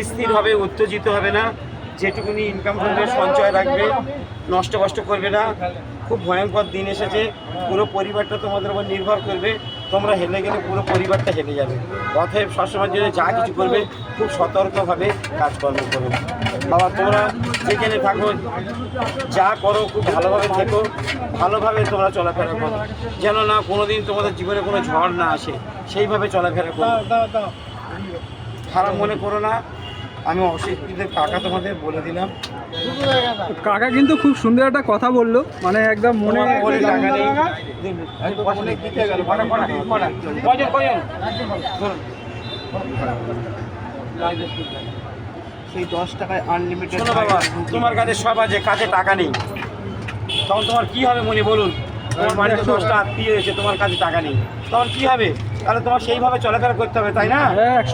স্থির হবে, উত্তেজিত হবে না, যেটুকুনি ইনকাম করবে সঞ্চয় রাখবে, নষ্ট কষ্ট করবে না। খুব ভয়ঙ্কর দিন এসেছে, পুরো পরিবারটা তোমাদের উপর নির্ভর করবে। তোমরা হেলে গেলে পুরো পরিবারটা হেলে যাবে। অতএব সবসময়ের জন্য যা কিছু করবে খুব সতর্কভাবে কাজকর্ম করবে। বাবা, তোমরা যেখানে থাকো, যা করো খুব ভালোভাবে থেকো, ভালোভাবে তোমরা চলাফেরা করো, যেন না কোনোদিন তোমাদের জীবনে কোনো ঝড় না আসে, সেইভাবে চলাফেরা করো। খারাপ মনে করো না, আমি অশিক্ষিতের কাকা তোমাদের বলে দিলাম। কাকা কিন্তু খুব সুন্দর একটা কথা বললো, মানে একদম মনে করে টাকা নেই। সেই 10 টাকায় আনলিমিটেড। শোনো বাবা, তোমার কাছে সব আছে, কাছে টাকা নেই, তখন তোমার কি হবে মনে বলুন? তোমার বাড়িতে 10টা আত্মীয় এসে তোমার কাছে টাকা নেই, তখন কি হবে? তাহলে তোমার সেইভাবে চলাফেরা করতে হবে, তাই না?